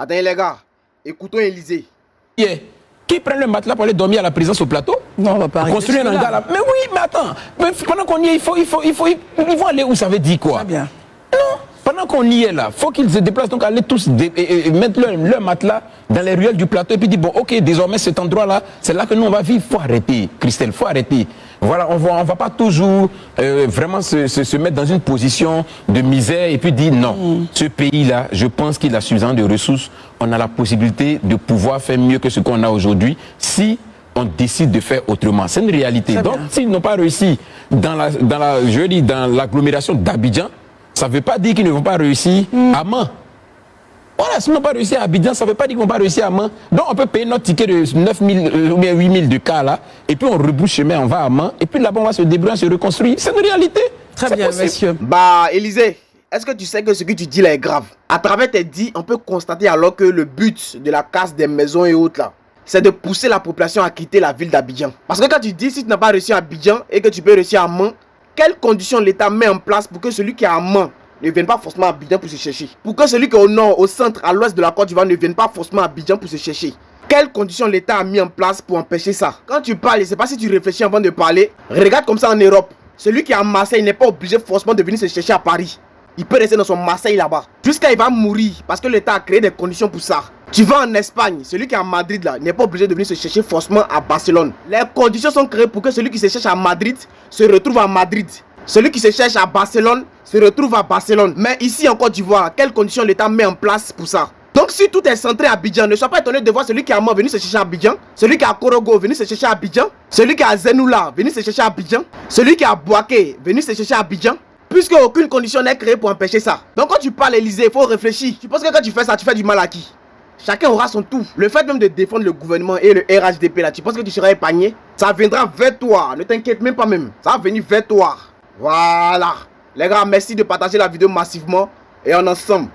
Attends les gars, écoutons Élysée. Yeah. Qui prennent le matelas pour aller dormir à la présidence au plateau? Non, on va pas construire un hangar là. Mais oui, mais attends. Mais pendant qu'on y est, ils vont aller où ça veut dire quoi? Très bien. Non. Pendant qu'on y est là, faut qu'ils se déplacent, donc aller tous mettre leur matelas dans les ruelles du plateau et puis dire bon, ok, désormais cet endroit-là, c'est là que nous on va vivre. Faut arrêter, Christelle, faut arrêter. Voilà, on va pas toujours vraiment se mettre dans une position de misère et puis dire non. Ce pays-là, je pense qu'il a suffisamment de ressources. On a la possibilité de pouvoir faire mieux que ce qu'on a aujourd'hui si on décide de faire autrement. C'est une réalité. Donc, s'ils n'ont pas réussi dans l'agglomération d'Abidjan, ça ne veut pas dire qu'ils ne vont pas réussir à Mans. Voilà, s'ils n'ont pas réussi à Abidjan, ça ne veut pas dire qu'ils ne vont pas réussir à Mans. Donc on peut payer notre ticket de 9 000 ou bien 8 000 de cas là, et puis on rebouche chemin, on va à Mans, et puis là-bas on va se débrouiller, se reconstruire. C'est une réalité. Très bien, monsieur. Bah, Élysée, est-ce que tu sais que ce que tu dis là est grave? À travers tes dits, on peut constater alors que le but de la casse des maisons et autres là, c'est de pousser la population à quitter la ville d'Abidjan. Parce que quand tu dis si tu n'as pas réussi à Abidjan et que tu peux réussir à Mans, quelles conditions l'État met en place pour que celui qui est à Mans ne vienne pas forcément à Abidjan pour se chercher? Pour que celui qui est au nord, au centre, à l'ouest de la Côte d'Ivoire ne vienne pas forcément à Abidjan pour se chercher? Quelles conditions l'État a mis en place pour empêcher ça? Quand tu parles, je ne sais pas si tu réfléchis avant de parler, regarde comme ça en Europe. Celui qui est à Marseille n'est pas obligé forcément de venir se chercher à Paris. Il peut rester dans son Marseille là-bas. Jusqu'à il va mourir parce que l'État a créé des conditions pour ça. Tu vas en Espagne, celui qui est à Madrid là n'est pas obligé de venir se chercher forcément à Barcelone. Les conditions sont créées pour que celui qui se cherche à Madrid se retrouve à Madrid. Celui qui se cherche à Barcelone se retrouve à Barcelone. Mais ici en Côte d'Ivoire, quelles conditions l'État met en place pour ça? Donc si tout est centré à Abidjan, ne sois pas étonné de voir celui qui est à Mans venir se chercher à Abidjan, celui qui est à Korogo venir se chercher à Abidjan, celui qui est à Zenoula venir se chercher à Abidjan, celui qui est à Bouaké venir se chercher à Abidjan, puisque aucune condition n'est créée pour empêcher ça. Donc quand tu parles Élysée, il faut réfléchir. Tu penses que quand tu fais ça, tu fais du mal à qui? Chacun aura son tour. Le fait même de défendre le gouvernement et le RHDP là, tu penses que tu seras épargné? Ça viendra vers toi, ne t'inquiète même pas même. Ça va venir vers toi. Voilà. Les gars, merci de partager la vidéo massivement et en ensemble.